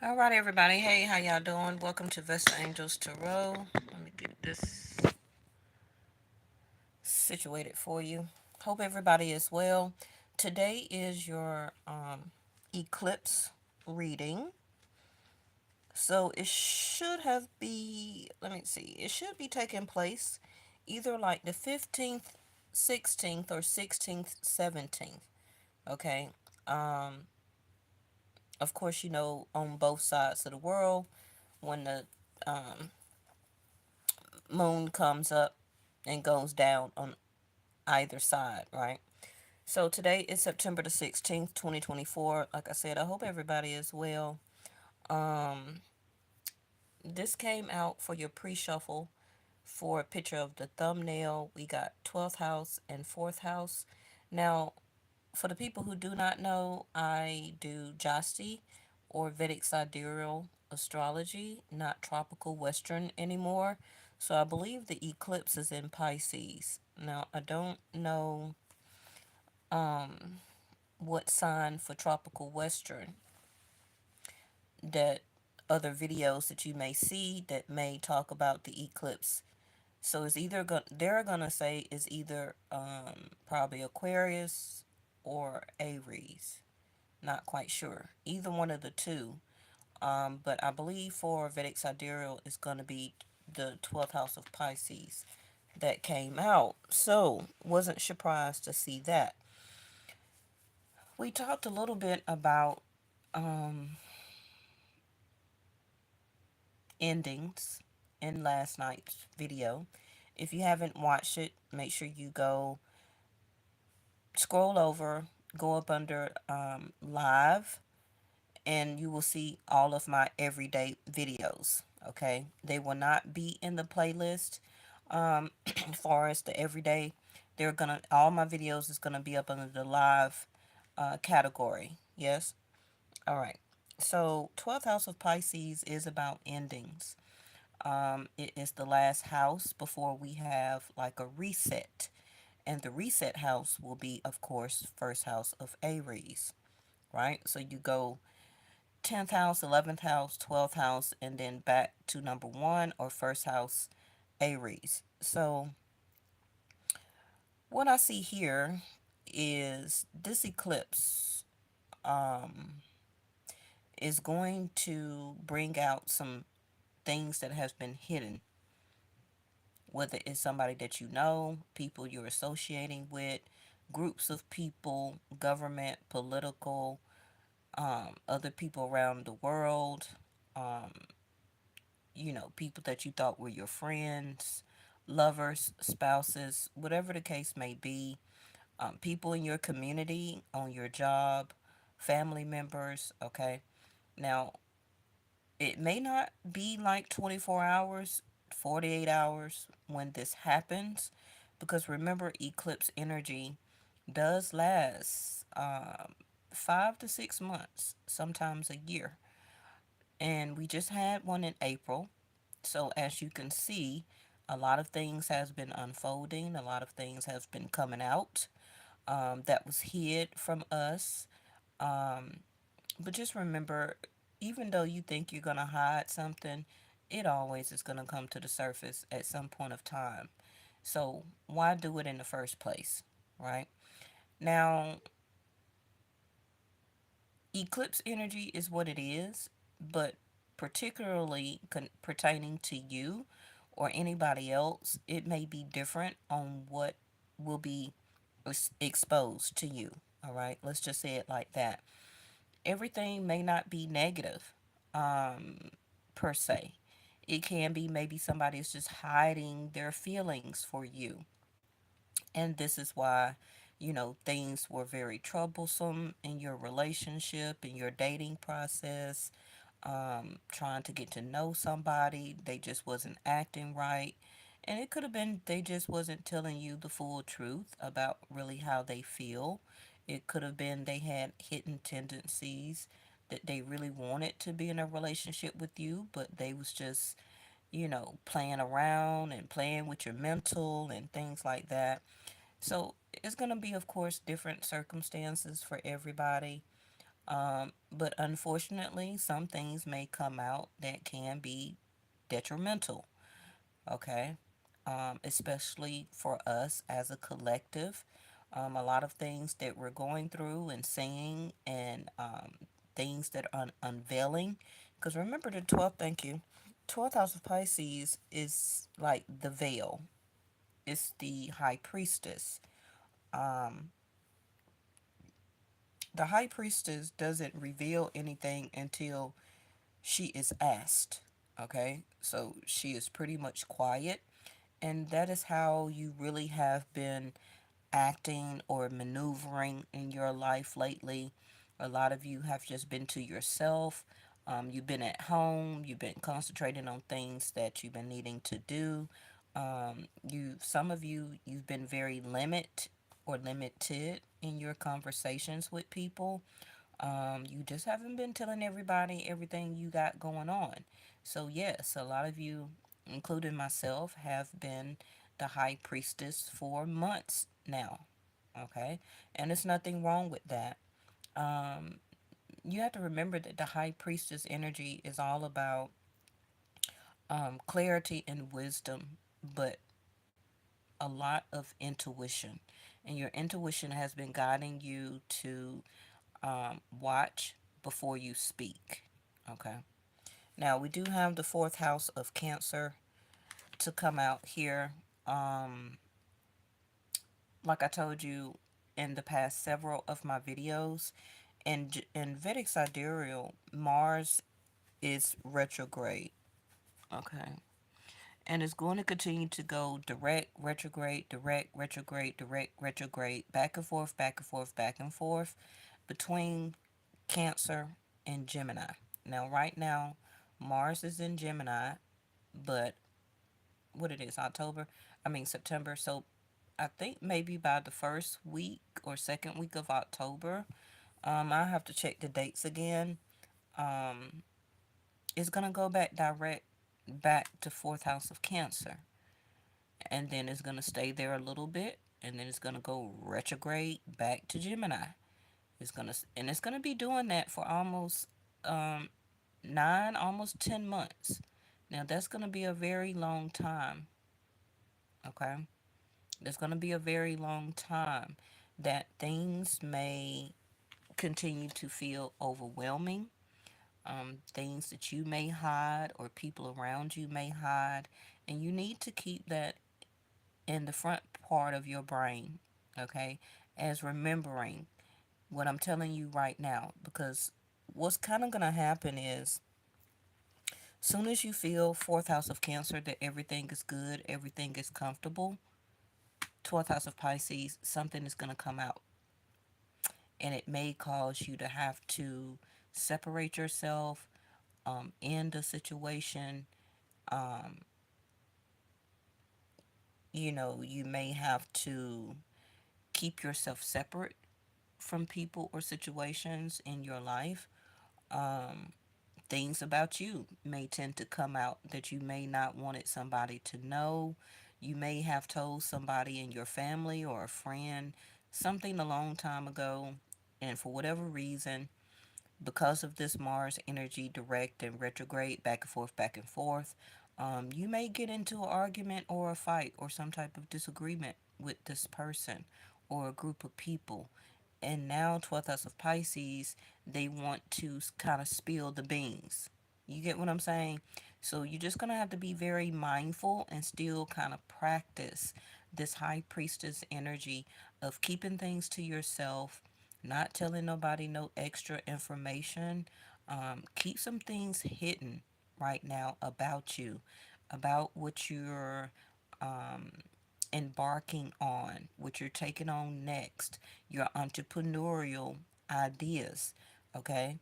All right, everybody. Hey, how y'all doing? Welcome to Vesta Angels Tarot. Let me get this situated for you. Hope everybody is well. Today is your eclipse reading. So it should have be, let me see, it should be taking place either like the 15th, 16th, or 16th, 17th. Okay. Um, of course, on both sides of the world, when the um, moon comes up and goes down on either side, right? So today is September the 16th, 2024. Like I said, I hope everybody is well. Um, this came out for your pre-shuffle for a picture of the thumbnail. We got 12th house and 4th house. Now, for the people who do not know, I do Jasti or Vedic sidereal astrology, not tropical Western anymore. So I believe the eclipse is in Pisces. Now, I don't know um, what sign for tropical Western that other videos that you may see that may talk about the eclipse. So it's either they're gonna say is either probably Aquarius or Aries. Not quite sure. Either one of the two. But I believe for Vedic Sidereal is going to be the 12th house of Pisces that came out. So, wasn't surprised to see that. We talked a little bit about um, endings in last night's video. If you haven't watched it, make sure you go scroll over, go up under live, and you will see all of my everyday videos. Okay, they will not be in the playlist. As far as the everyday, they're gonna all my videos is gonna be up under the live category. Yes. All right. So 12th house of Pisces is about endings. It is the last house before we have like a reset, and the reset house will be, of course, first house of Aries. Right. So you go 10th house, 11th house, 12th house, and then back to number one or first house, Aries. So, what I see here is this eclipse um, is going to bring out some things that has been hidden, whether it's somebody that you know, people you're associating with, groups of people, government, political, other people around the world, um, people that you thought were your friends, lovers, spouses, whatever the case may be, people in your community, on your job, family members, okay? Now, it may not be like 24 hours, 48 hours when this happens, because remember, eclipse energy does last 5 to 6 months, sometimes a year. And we just had one in April. So as you can see, a lot of things has been unfolding. A lot of things have been coming out that was hid from us. Um, but just remember, even though you think you're gonna hide something, it always is gonna come to the surface at some point of time. So why do it in the first place, right? Now, eclipse energy is what it is, but particularly pertaining to you or anybody else, it may be different on what will be exposed to you. All right, let's just say it like that. Everything may not be negative, um, per se. It can be maybe somebody is just hiding their feelings for you, and this is why, things were very troublesome in your relationship, in your dating process, trying to get to know somebody. They just wasn't acting right. And it could have been they just wasn't telling you the full truth about really how they feel. It could have been they had hidden tendencies that they really wanted to be in a relationship with you, but they was just, playing around and playing with your mental and things like that. So it's going to be, of course, different circumstances for everybody. But unfortunately, some things may come out that can be detrimental, okay? Especially for us as a collective. A lot of things that we're going through and saying, and things that are unveiling. Because remember, the 12th, thank you, 12th house of Pisces is like the veil, it's the high priestess. Um, the high priestess doesn't reveal anything until she is asked. Okay, so she is pretty much quiet, and that is how you really have been acting or maneuvering in your life lately. A lot of you have just been to yourself. You've been at home. You've been concentrating on things that you've been needing to do. Some of you, you've been very limited in your conversations with people. You just haven't been telling everybody everything you got going on. So, yes, a lot of you, including myself, have been the high priestess for months now. Okay? And there's nothing wrong with that. Um, you have to remember that the high priestess energy is all about clarity and wisdom, but a lot of intuition. And your intuition has been guiding you to watch before you speak. Okay. Now, we do have the fourth house of Cancer to come out here. Um, like I told you in the past several of my videos, in Vedic Sidereal, Mars is retrograde. Okay. And it's going to continue to go direct, retrograde, back and forth, back and forth, back and forth between Cancer and Gemini. Now, right now, Mars is in Gemini, but what it is, September. So I think maybe by the first week or second week of October, I have to check the dates again. Um, it's gonna go back to fourth house of Cancer, and then it's gonna stay there a little bit, and then it's gonna go retrograde back to Gemini. It's gonna be doing that for almost um, 10 months. Now that's gonna be a very long time. Okay, it's gonna be a very long time that things may continue to feel overwhelming. Things that you may hide or people around you may hide, and you need to keep that in the front part of your brain. Okay, as remembering what I'm telling you right now, because what's kind of gonna happen is, soon as you feel fourth house of Cancer that everything is good, everything is comfortable, 12th house of Pisces, something is going to come out. And it may cause you to have to separate yourself, end the situation. Um, you may have to keep yourself separate from people or situations in your life. Um, Things about you may tend to come out that you may not wanted somebody to know. You may have told somebody in your family or a friend something a long time ago, and for whatever reason, because of this Mars energy, direct and retrograde, back and forth, you may get into an argument or a fight or some type of disagreement with this person or a group of people. And now, 12th house of Pisces, they want to kind of spill the beans. You get what I'm saying? So you're just going to have to be very mindful and still kind of practice this high priestess energy of keeping things to yourself, not telling nobody no extra information. Keep some things hidden right now about you, about what you're um, embarking on, what you're taking on next, your entrepreneurial ideas. Okay?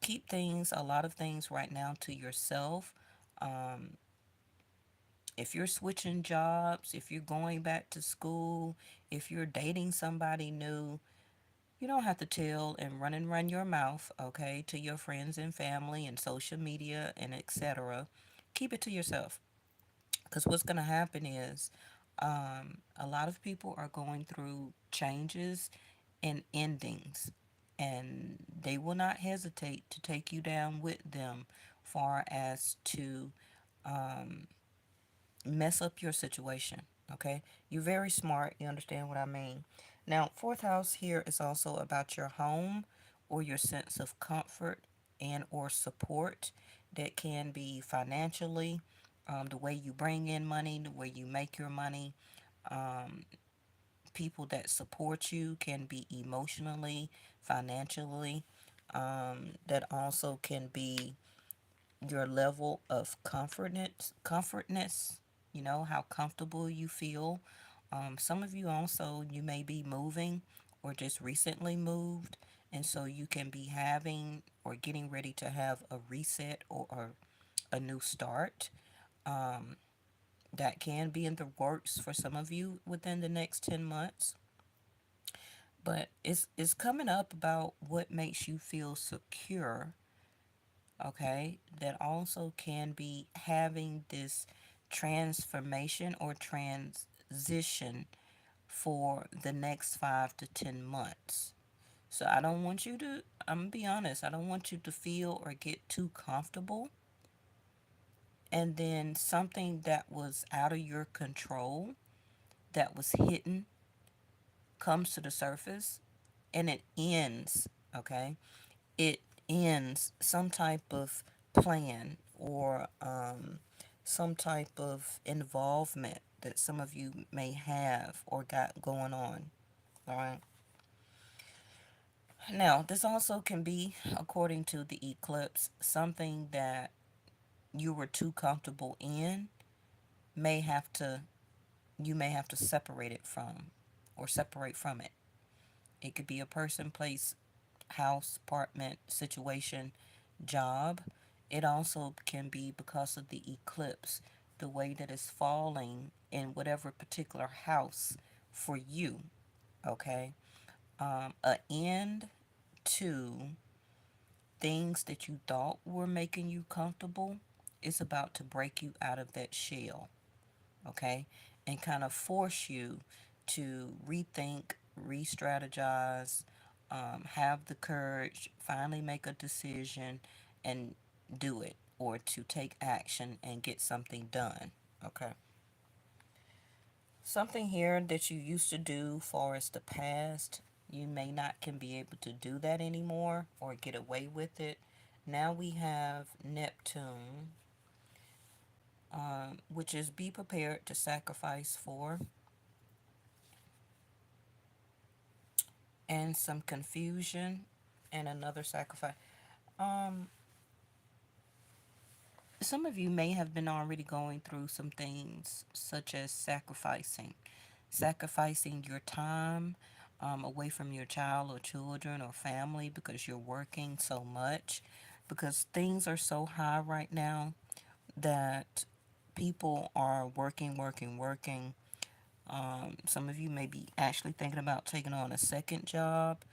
Keep a lot of things right now to yourself. Um, if you're switching jobs, if you're going back to school, if you're dating somebody new, you don't have to tell and run your mouth, okay, to your friends and family and social media and etc. Keep it to yourself. Because what's going to happen is a lot of people are going through changes and endings. and they will not hesitate to take you down with them, far as to um, mess up your situation. Okay, you're very smart. You understand what I mean. Now, fourth house here is also about your home or your sense of comfort and or support. That can be financially, the way you bring in money, the way you make your money. Um, People that support you can be emotionally, financially. That also can be your level of comfortness, how comfortable you feel. Some of you also, you may be moving or just recently moved, and so you can be having or getting ready to have a reset or a new start. Um, that can be in the works for some of you within the next 10 months. But it's coming up about what makes you feel secure, okay? That also can be having this transformation or transition for the next 5 to 10 months. So I don't want you to, I'm gonna be honest, I don't want you to feel or get too comfortable. And then something that was out of your control, that was hidden, comes to the surface and it ends, okay? It ends some type of plan or some type of involvement that some of you may have or got going on. All right. Now, this also can be, according to the eclipse, something that you were too comfortable in may have to you may have to separate it from or separate from it. It could be a person, place, house, apartment, situation, job. It also can be because of the eclipse, the way that it's falling in whatever particular house for you. Okay. A end to things that you thought were making you comfortable is about to break you out of that shell. Okay. And kind of force you to rethink, re strategize, have the courage, finally make a decision and do it, or to take action and get something done. Okay. Something here that you used to do far as the past, you may not can be able to do that anymore or get away with it. Now we have Neptune, which is be prepared to sacrifice for, and some confusion and another sacrifice. Um, some of you may have been already going through some things such as sacrificing your time away from your child or children or family because you're working so much, because things are so high right now that people are working. Some of you may be actually thinking about taking on a second job,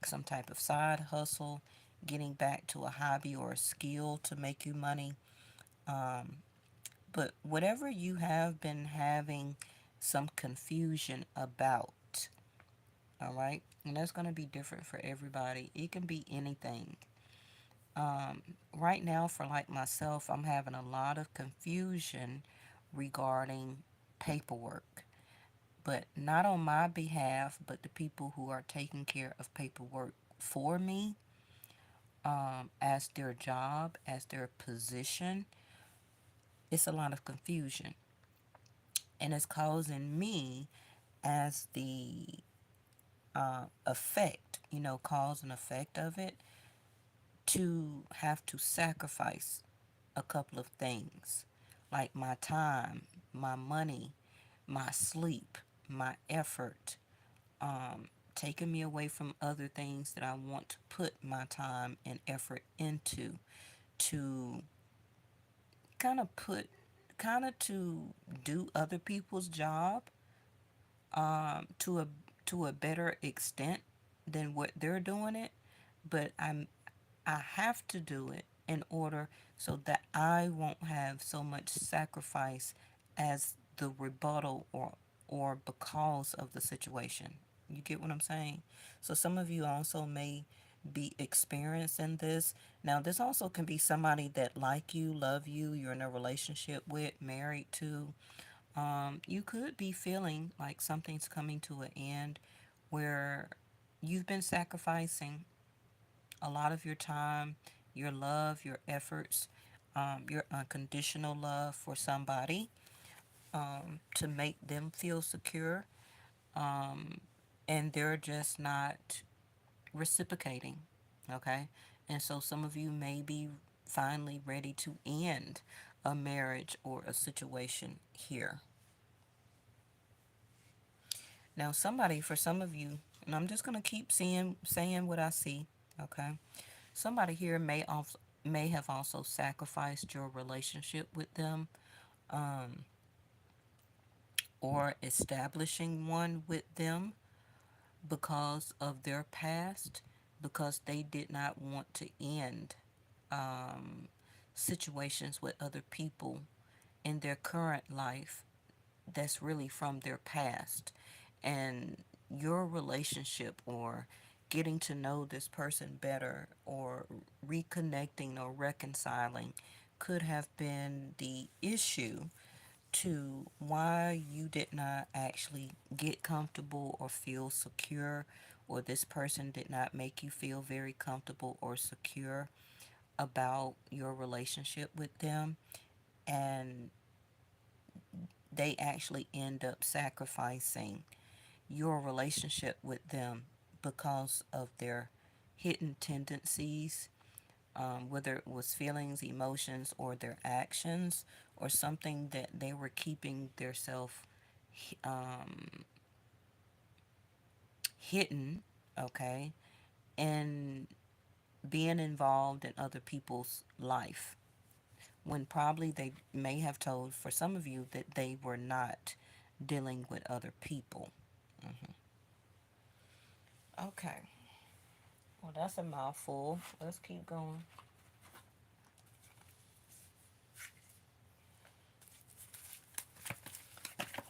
some type of side hustle, getting back to a hobby or a skill to make you money. Um, but whatever you have been having some confusion about, all right, and that's going to be different for everybody. It can be anything. Right now, for like myself, I'm having a lot of confusion regarding paperwork, but not on my behalf, but the people who are taking care of paperwork for me, as their job, as their position. It's a lot of confusion, and it's causing me as the effect, cause and effect of it, to have to sacrifice a couple of things like my time, my money, my sleep, my effort, taking me away from other things that I want to put my time and effort into, to kind of put kind of to do other people's job, to a better extent than what they're doing it, but I have to do it in order so that I won't have so much sacrifice as the rebuttal or because of the situation. You get what I'm saying? So some of you also may be experiencing this. Now, this also can be somebody that like you, love you, you're in a relationship with, married to. You could be feeling like something's coming to an end where you've been sacrificing a lot of your time, your love, your efforts, your unconditional love for somebody, to make them feel secure, um, and they're just not reciprocating. Okay, and so some of you may be finally ready to end a marriage or a situation here. Now, somebody, for some of you, and I'm just going to keep saying what I see, okay? Somebody here may have also sacrificed your relationship with them, um, or establishing one with them because of their past, because they did not want to end um, situations with other people in their current life that's really from their past. And your relationship, or getting to know this person better, or reconnecting or reconciling, could have been the issue to why you did not actually get comfortable or feel secure, or this person did not make you feel very comfortable or secure about your relationship with them. And they actually end up sacrificing your relationship with them because of their hidden tendencies, whether it was feelings, emotions, or their actions, or something that they were keeping themselves um, hidden, okay, and being involved in other people's life, when probably they may have told, for some of you, that they were not dealing with other people. Okay, well, that's a mouthful. Let's keep going.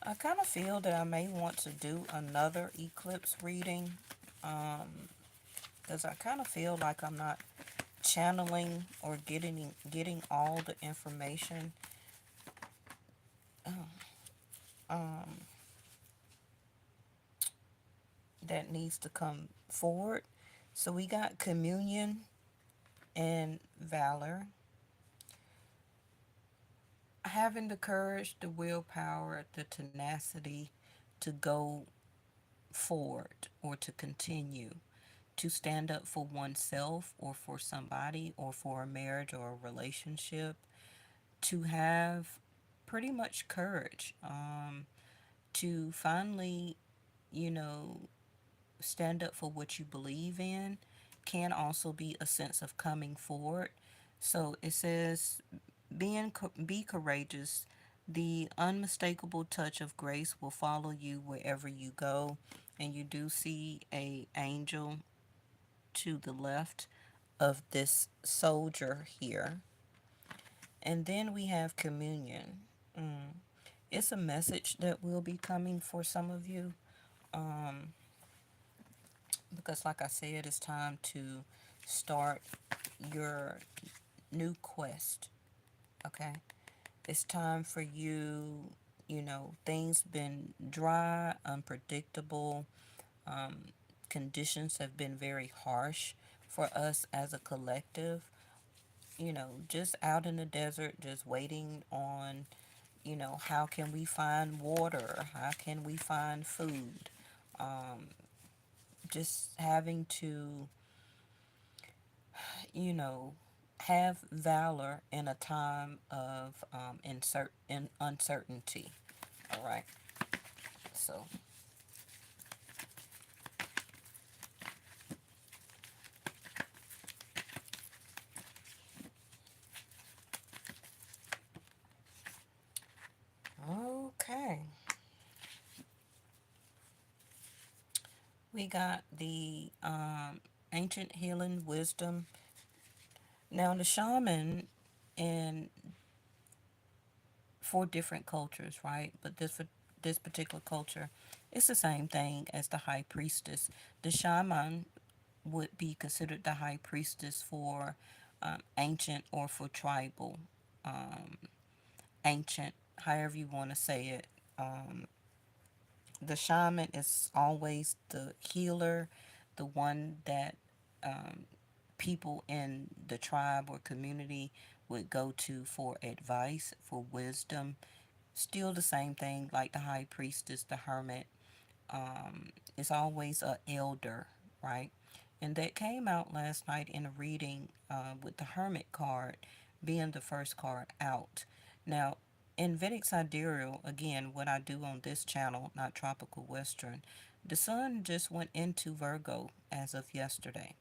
I kind of feel that I may want to do another eclipse reading, because I kind of feel like I'm not channeling or getting all the information um, that needs to come forward. So we got communion and valor, having the courage, the willpower, the tenacity to go forward or to continue, to stand up for oneself or for somebody or for a marriage or a relationship, to have pretty much courage, to finally, you know, stand up for what you believe in, can also be a sense of coming forward. So it says, be courageous. The unmistakable touch of grace will follow you wherever you go. And you do see a angel to the left of this soldier here. And then we have communion. Mm. It's a message that will be coming for some of you, um, because, like I said, it's time to start your new quest. Okay, it's time for you. You know, things been dry, unpredictable. Um, Conditions have been very harsh for us as a collective. You know, just out in the desert, just waiting on, how can we find water? How can we find food? Um, just having to, you know, have valor in a time of in uncertainty. All right. So, okay. We got the ancient healing wisdom. Now, the shaman in 4 different cultures, right? But this for this particular culture, it's the same thing as the high priestess. The shaman would be considered the high priestess for ancient or for tribal, um, ancient, however you want to say it. The shaman is always the healer, the one that um, people in the tribe or community would go to for advice, for wisdom. Still the same thing like the high priestess, the hermit. It's always a elder, right? And that came out last night in a reading with the hermit card being the first card out. Now, in Vedic Sidereal, again, what I do on this channel, not Tropical Western, the sun just went into Virgo as of yesterday.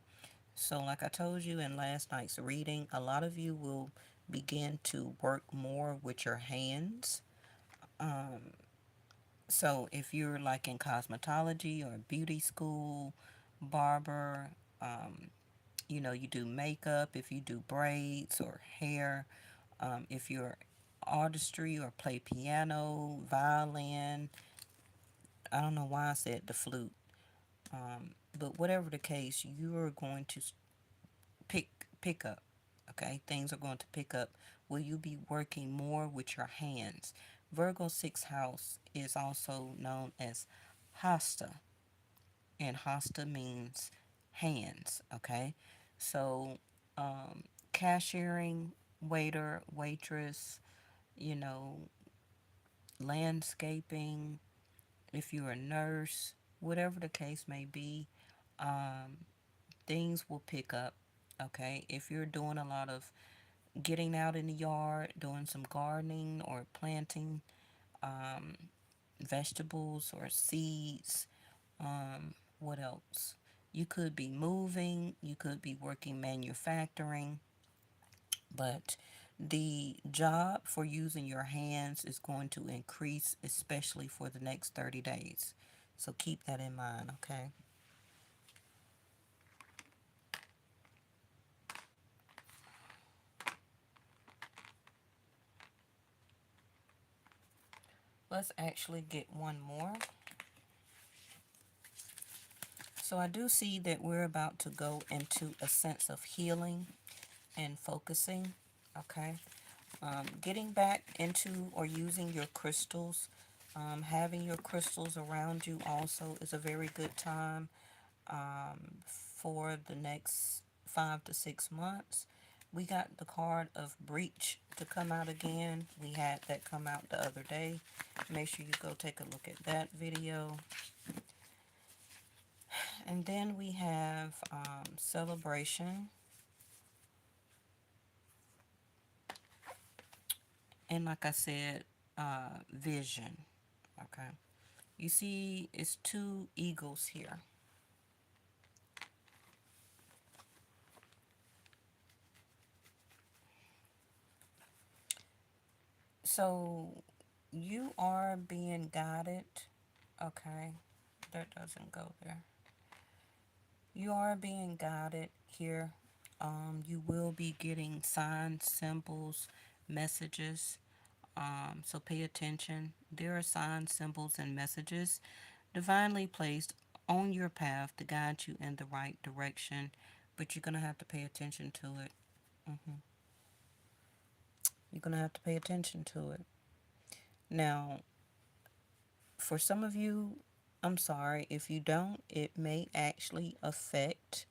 So, like I told you in last night's reading, a lot of you will begin to work more with your hands. So if you're like in cosmetology or beauty school, barber, you do makeup, if you do braids or hair, if you're artistry or play piano, violin, I don't know why I said the flute, but whatever the case, you are going to pick pick up. Okay, things are going to pick up. Will you be working more with your hands? Virgo sixth house is also known as Hasta, and Hasta means hands. Okay, so cashiering, waiter, waitress, you know, landscaping, if you're a nurse, whatever the case may be, things will pick up. Okay, if you're doing a lot of getting out in the yard, doing some gardening or planting vegetables or seeds. What else? You could be moving, you could be working manufacturing, but the job for using your hands is going to increase, especially for the next 30 days. So keep that in mind, okay? Let's actually get one more. So I do see that we're about to go into a sense of healing and focusing, okay? Getting back into or using your crystals, having your crystals around you also is a very good time for the next 5 to 6 months. We got the card of breach to come out again. We had that come out the other day. Make sure you go take a look at that video. And then we have celebration. And like I said, vision. Okay. You see, it's two eagles here. So you are being guided. Okay. That doesn't go there. You are being guided here. You will be getting signs, symbols, messages. So pay attention. There are signs, symbols, and messages divinely placed on your path to guide you in the right direction, but you're going to have to pay attention to it. You're going to have to pay attention to it. Now, for some of you, I'm sorry, if you don't, it may actually affect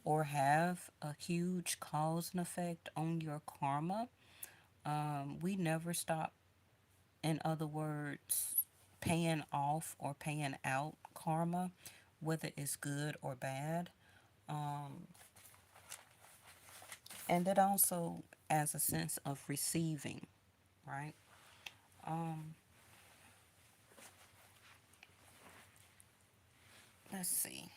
or have a huge cause and effect on your karma. We never stop, in other words, paying off or paying out karma, whether it's good or bad. And that also as a sense of receiving, right? Let's see.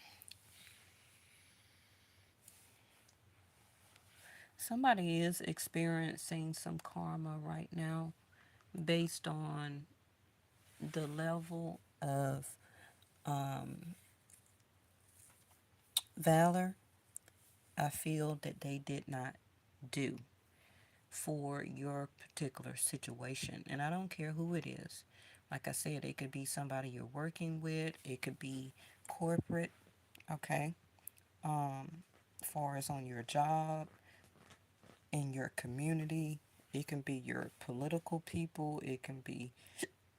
Somebody is experiencing some karma right now based on the level of valor I feel that they did not do for your particular situation. And I don't care who it is, Like I said, it could be somebody you're working with, it could be corporate, okay? Far as on your job, in your community, it can be your political people, it can be,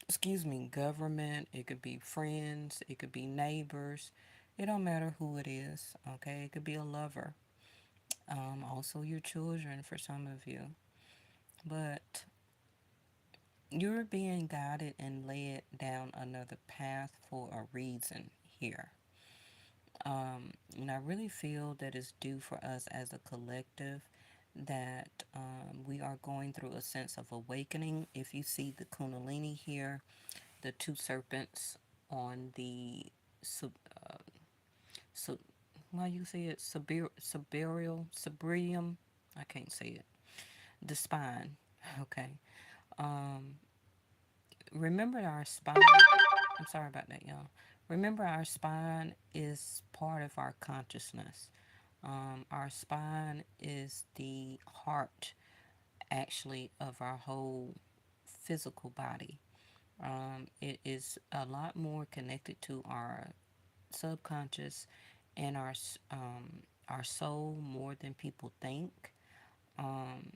excuse me, government, it could be friends, it could be neighbors. It don't matter who it is, okay? It could be a lover, also your children for some of you. But you're being guided and led down another path for a reason here. And I really feel that it's due for us as a collective that we are going through a sense of awakening. If you see the Kundalini here, the two serpents on the sub, sub how you say it, subrium, I can't say it, the spine. Okay. Um, remember our spine. I'm sorry about that, y'all. Remember, our spine is part of our consciousness. Our spine is the heart, actually, of our whole physical body. It is a lot more connected to our subconscious and our soul more than people think. Um,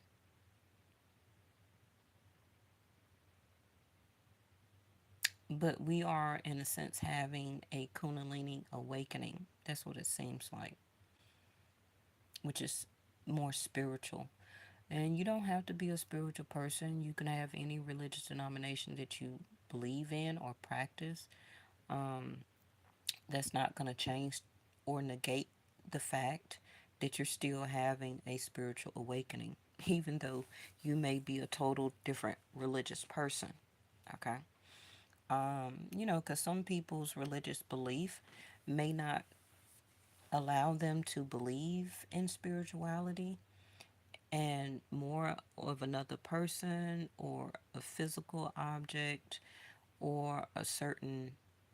but we are, in a sense, having a Kundalini awakening. That's what it seems like, which is more spiritual. And you don't have to be a spiritual person. You can have any religious denomination that you believe in or practice. Um, that's not going to change or negate the fact that you're still having a spiritual awakening, even though you may be a total different religious person. Okay? Because some people's religious belief may not allow them to believe in spirituality, and more of another person or a physical object or a certain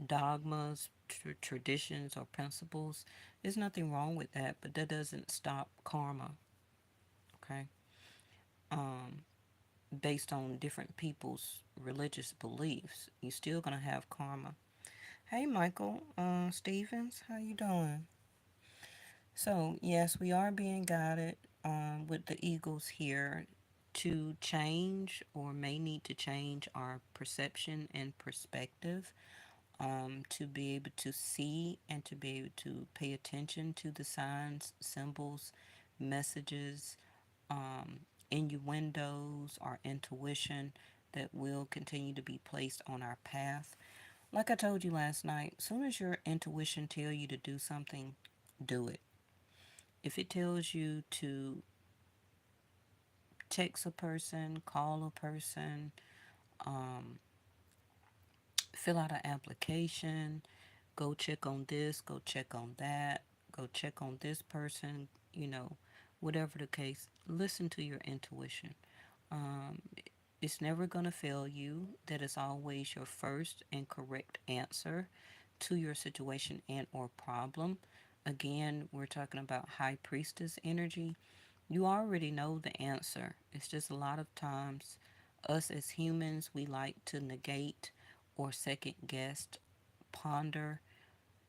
dogmas, traditions, or principles. There's nothing wrong with that, but that doesn't stop karma, okay? Um, Based on different people's religious beliefs, you're still gonna have karma. Hey, Michael Stevens, how you doing? So, yes, we are being guided with the eagles here to change or may need to change our perception and perspective, to be able to see and to be able to pay attention to the signs, symbols, messages, innuendos, our intuition that will continue to be placed on our path. Like I told you last night, soon as your intuition tell you to do something, do it. If it tells you to text a person, call a person, um, fill out an application, go check on this, go check on that, go check on this person, whatever the case, listen to your intuition. Um, it's never going to fail you. That is always your first and correct answer to your situation and or problem. Again, we're talking about high priestess energy. You already know the answer. It's just a lot of times us as humans, we like to negate or second guess, ponder,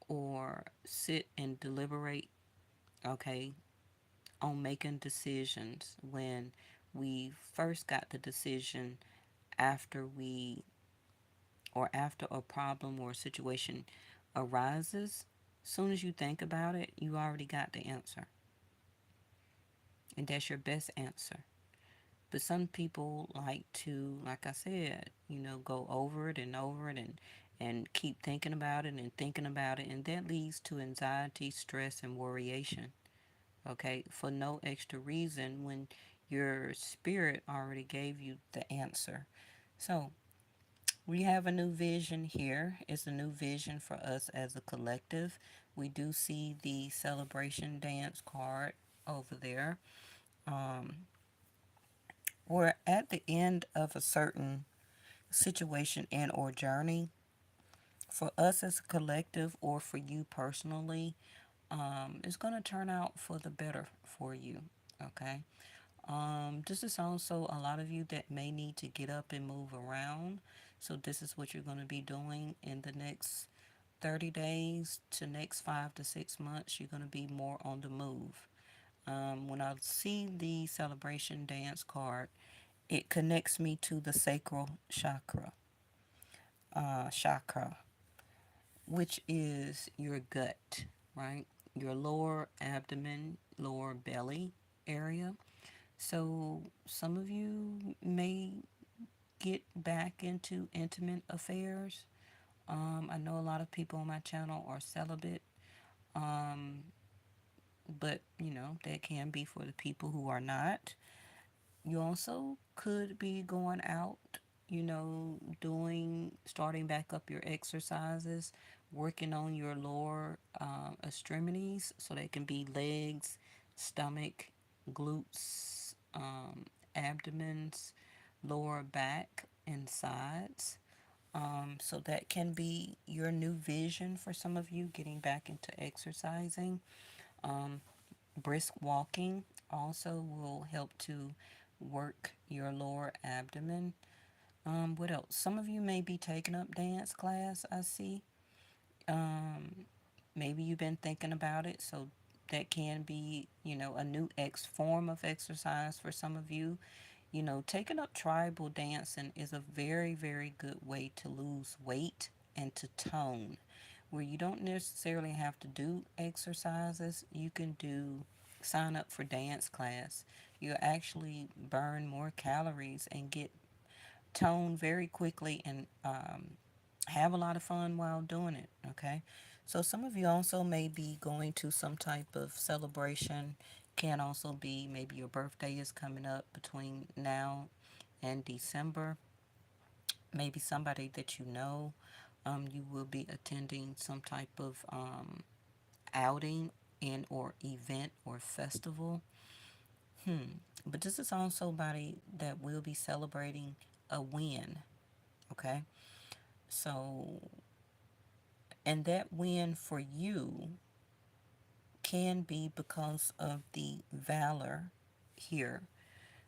or sit and deliberate, okay, on making decisions when we first got the decision after we or after a problem or a situation arises. Soon as you think about it, you already got the answer. And that's your best answer. But some people like to, like I said, go over it and over it and keep thinking about it and thinking about it. And that leads to anxiety, stress, and worryation. Okay, for no extra reason when your spirit already gave you the answer. So we have a new vision here. It's a new vision for us as a collective. We do see the celebration dance card over there. Um, we're at the end of a certain situation and or journey for us as a collective or for you personally. It's going to turn out for the better for you. Okay. This is also a lot of you that may need to get up and move around. So this is what you're going to be doing in the next 30 days to next 5 to 6 months. You're going to be more on the move. When I see the celebration dance card, it connects me to the sacral chakra, which is your gut, right? Your lower abdomen, lower belly area. So some of you may get back into intimate affairs. I know a lot of people on my channel are celibate, um, but that can be for the people who are not. You also could be going out, starting back up your exercises, working on your lower extremities. So they can be legs, stomach, glutes, abdomens, lower back, and sides. So that can be your new vision for some of you getting back into exercising. Um, Brisk walking also will help to work your lower abdomen. What else? Some of you may be taking up dance class, I see. Um, Maybe you've been thinking about it, so that can be, a new form of exercise for some of you. Taking up tribal dancing is a very, very good way to lose weight and to tone, where you don't necessarily have to do exercises. You can sign up for dance class. You'll actually burn more calories and get tone very quickly and have a lot of fun while doing it. Okay, so some of you also may be going to some type of celebration. Can also be maybe your birthday is coming up between now and December. Maybe somebody that you know, you will be attending some type of outing and or event or festival. But this is also somebody that will be celebrating a win. Okay, so and that win for you can be because of the valor here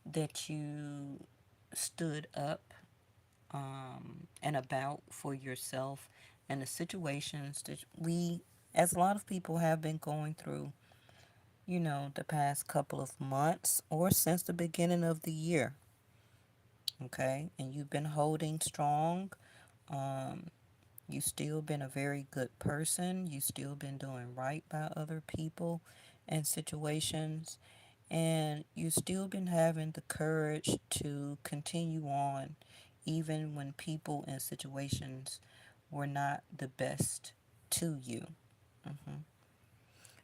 that you stood up and about for yourself and the situations that we, as a lot of people, have been going through, the past couple of months or since the beginning of the year. Okay, and you've been holding strong. Um, you still been a very good person. You still been doing right by other people and situations. And you still been having the courage to continue on even when people and situations were not the best to you.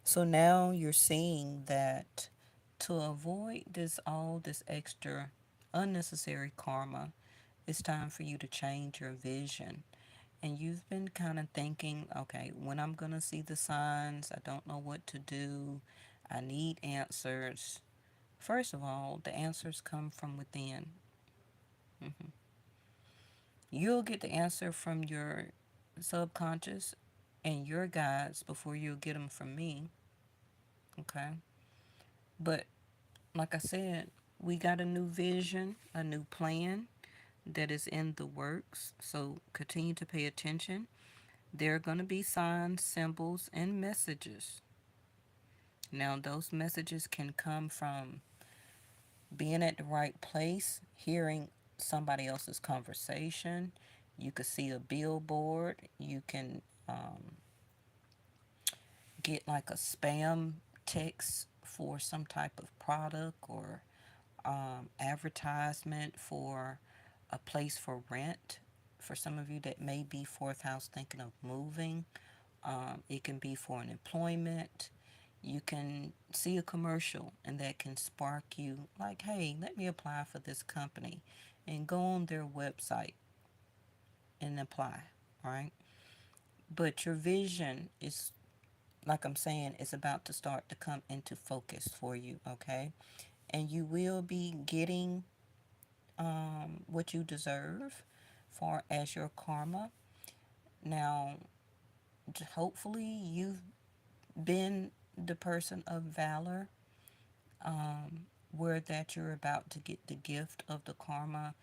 So now you're seeing that to avoid this extra unnecessary karma, it's time for you to change your vision. And you've been kind of thinking, okay, when I'm going to see the signs, I don't know what to do. I need answers. First of all, the answers come from within. hmm You'll get the answer from your subconscious and your guides before you'll get them from me. Okay. But like I said, we got a new vision, a new plan that is in the works. So continue to pay attention. There are going to be signs, symbols, and messages. Now, those messages can come from being at the right place, hearing somebody else's conversation. You could see a billboard. You can get like a spam text for some type of product or advertisement for a place for rent. For some of you that may be fourth house thinking of moving, it can be for an employment. You can see a commercial and that can spark you like, hey, let me apply for this company and go on their website and apply, right? But your vision is, like I'm saying, is about to start to come into focus for you, okay? And you will be getting what you deserve for as your karma. Now, hopefully, you've been the person of valor, where that you're about to get the gift of the karma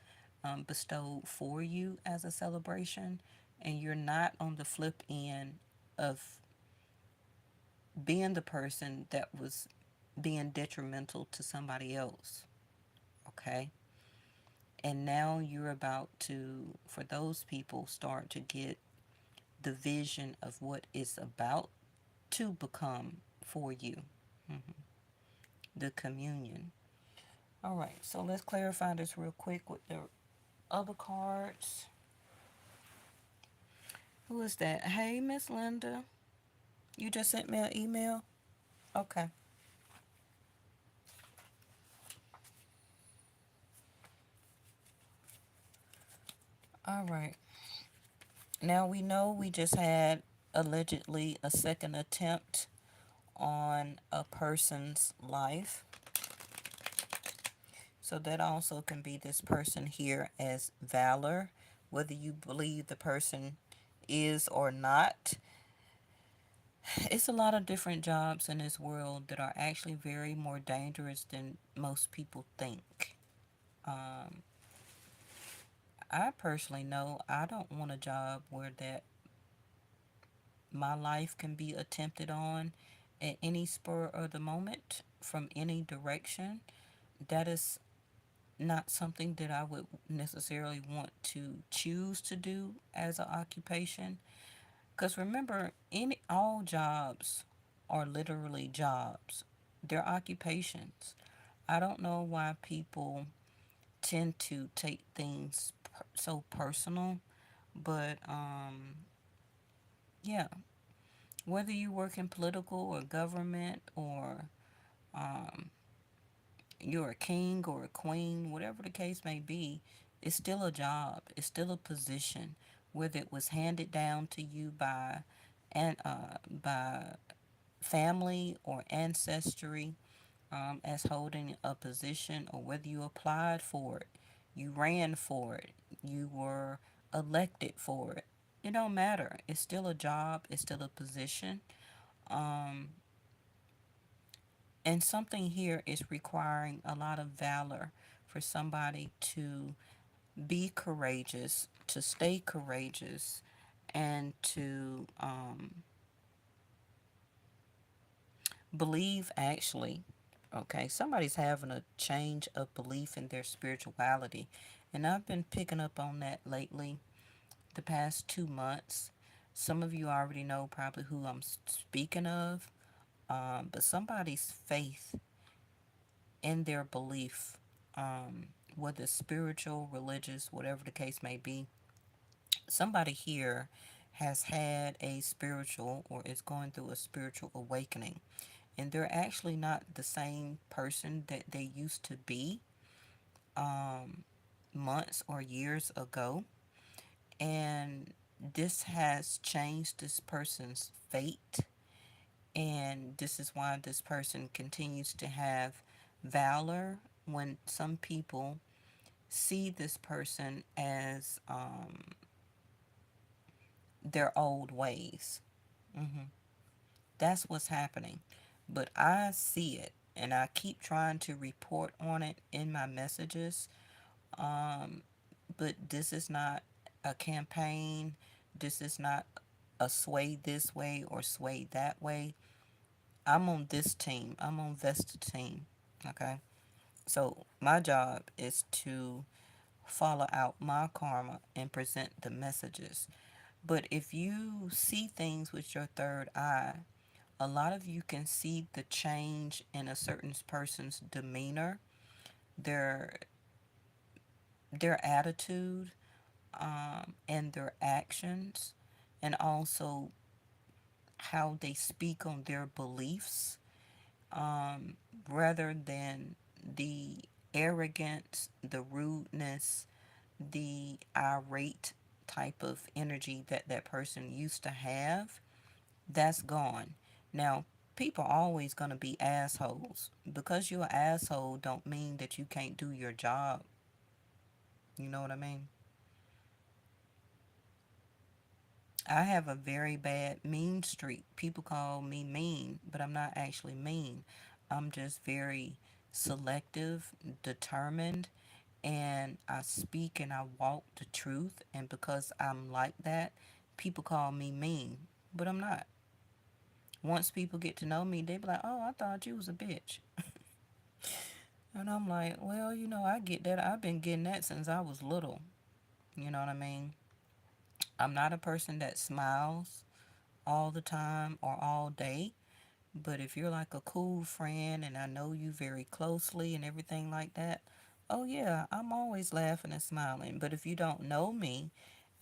bestowed for you as a celebration, and you're not on the flip end of being the person that was being detrimental to somebody else. Okay? And now you're about to, for those people, start to get the vision of what is about to become for you. Mhm. The communion. All right, so let's clarify this real quick with the other cards. Who is that? Hey, Miss Linda. You just sent me an email? Okay. All right. Now we know we just had allegedly a second attempt on a person's life. So that also can be this person here as valor, whether you believe the person is or not. It's a lot of different jobs in this world that are actually very more dangerous than most people think. Um, I personally know I don't want a job where that my life can be attempted on at any spur of the moment from any direction. That is not something that I would necessarily want to choose to do as an occupation. Because remember, any all jobs are literally jobs. They're occupations. I don't know why people tend to take things so personal, but yeah, whether you work in political or government or um, you're a king or a queen, whatever the case may be, it's still a job. It's still a position, whether it was handed down to you by family or ancestry as holding a position, or whether you applied for it, you ran for it, you were elected for it. It don't matter. It's still a job. It's still a position. Um, and something here is requiring a lot of valor for somebody to be courageous, to stay courageous, and to believe actually. Okay, somebody's having a change of belief in their spirituality. And I've been picking up on that lately, the past 2 months. Some of you already know probably who I'm speaking of, but somebody's faith in their belief, whether spiritual, religious, whatever the case may be, somebody here has had a spiritual or is going through a spiritual awakening. And they're actually not the same person that they used to be um, months or years ago. And this has changed this person's fate. And this is why this person continues to have valor when some people see this person as their old ways. Hmm. That's what's happening. But I see it and I keep trying to report on it in my messages. Um, but this is not a campaign. This is not a sway this way or sway that way. I'm on this team. I'm on Vesta team. Okay. So my job is to follow out my karma and present the messages. But if you see things with your third eye, a lot of you can see the change in a certain person's demeanor, their their attitude, and their actions, and also how they speak on their beliefs, um, rather than the arrogance, the rudeness, the irate type of energy that that person used to have. That's gone. Now, people are always going to be assholes. Because you're an asshole don't mean that you can't do your job. You know what I mean? I have a very bad mean streak. People call me mean, but I'm not actually mean. I'm just very selective, determined, and I speak and I walk the truth. And because I'm like that, people call me mean, but I'm not. Once people get to know me, they be like, "Oh, I thought you was a bitch." And I'm like, "Well, I get that. I've been getting that since I was little." You know what I mean? I'm not a person that smiles all the time or all day. But if you're like a cool friend and I know you very closely and everything like that, oh yeah, I'm always laughing and smiling. But if you don't know me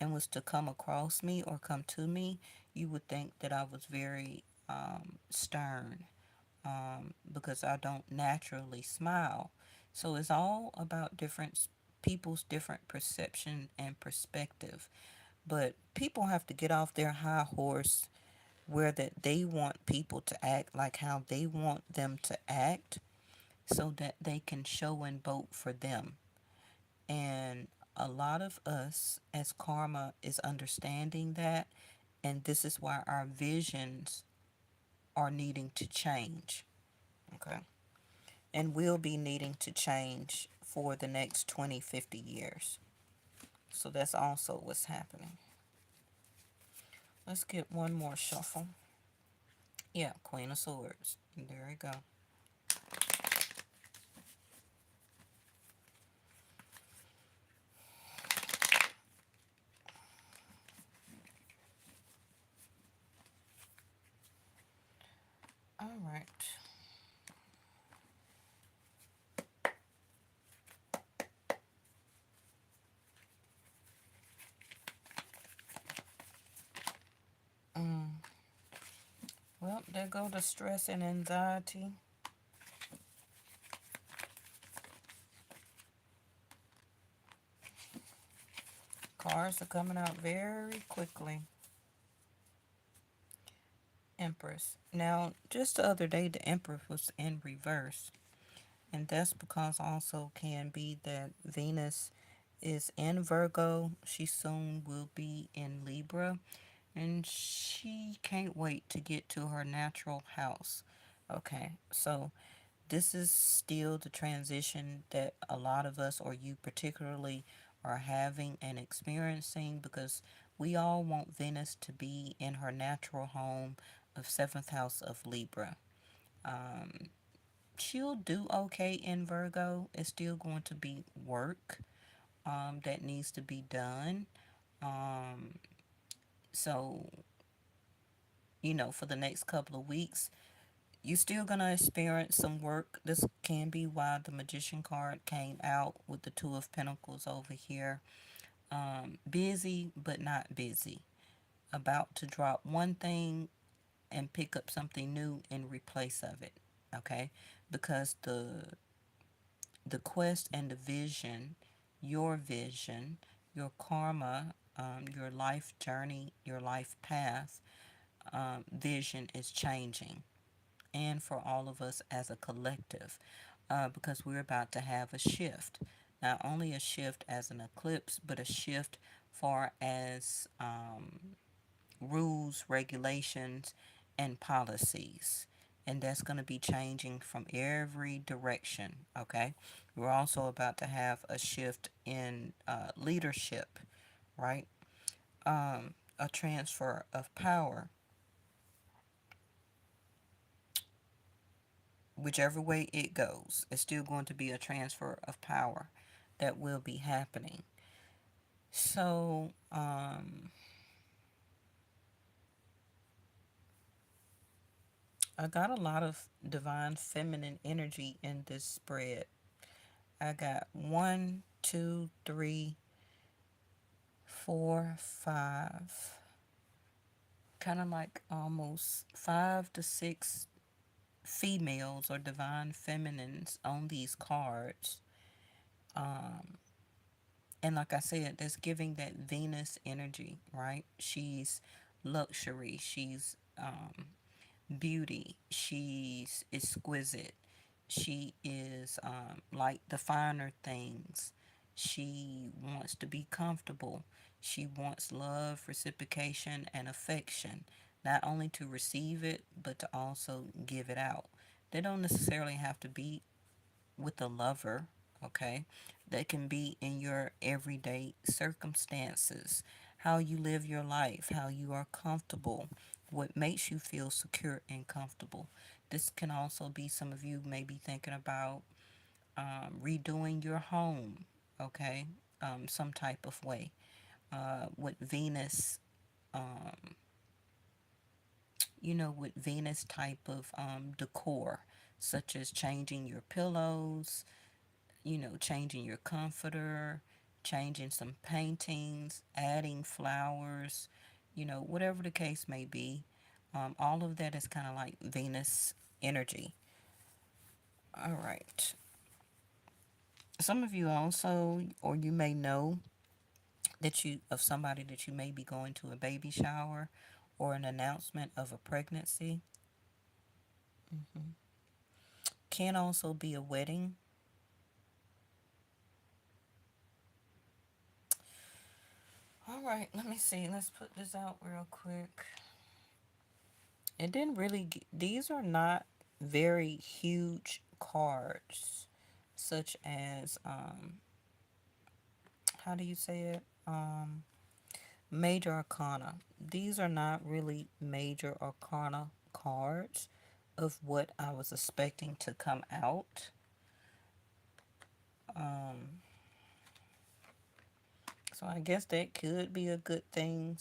and was to come across me or come to me, you would think that I was very stern, because I don't naturally smile. So it's all about different people's different perception and perspective. But people have to get off their high horse where that they want people to act like how they want them to act so that they can show and vote for them. And a lot of us as karma is understanding that, and this is why our visions are needing to change. Okay. And will be needing to change for the next 20, 50 years. So that's also what's happening. Let's get one more shuffle. Yeah, Queen of Swords. There we go. All right. Mm. Well, there go the stress and anxiety. Cards are coming out very quickly. Empress. Now, just the other day, the Empress was in reverse. And that's because also can be that Venus is in Virgo. She soon will be in Libra. And she can't wait to get to her natural house. Okay, so this is still the transition that a lot of us, or you particularly, are having and experiencing, because we all want Venus to be in her natural home of seventh house of Libra. Um, she'll do okay in Virgo. It's still going to be work that needs to be done. Um, so, for the next couple of weeks, you're still going to experience some work. This can be why the Magician card came out with the Two of Pentacles over here. Busy, but not busy. About to drop one thing and pick up something new in replace of it. Okay? Because the quest and the vision, your karma, your life journey, your life path, vision is changing, and for all of us as a collective, because we're about to have a shift. Not only a shift as an eclipse, but a shift far as rules, regulations, and policies. And that's going to be changing from every direction, okay? We're also about to have a shift in leadership, right? A transfer of power. Whichever way it goes, it's still going to be a transfer of power that will be happening. So, I got a lot of divine feminine energy in this spread. I got one, two, three, four, five, kind of like almost 5 to 6 females or divine feminines on these cards. Um, and like I said, that's giving that Venus energy, right? She's luxury, she's beauty, she's exquisite, she is like the finer things. She wants to be comfortable. She wants love, reciprocation, and affection, not only to receive it, but to also give it out. They don't necessarily have to be with a lover, okay? That can be in your everyday circumstances, how you live your life, how you are comfortable, what makes you feel secure and comfortable. This can also be some of you may be thinking about redoing your home, okay, some type of way. With Venus, um, with Venus type of decor, such as changing your pillows, changing your comforter, changing some paintings, adding flowers, whatever the case may be. All of that is kind of like Venus energy. All right. Some of you also, or you may know of somebody that you may be going to a baby shower or an announcement of a pregnancy. hmm Can also be a wedding. All right, let me see. Let's put this out real quick. It didn't really, these are not very huge cards, such as, how do you say it? Major Arcana. These are not really Major Arcana cards of what I was expecting to come out. Um, so I guess that could be a good thing,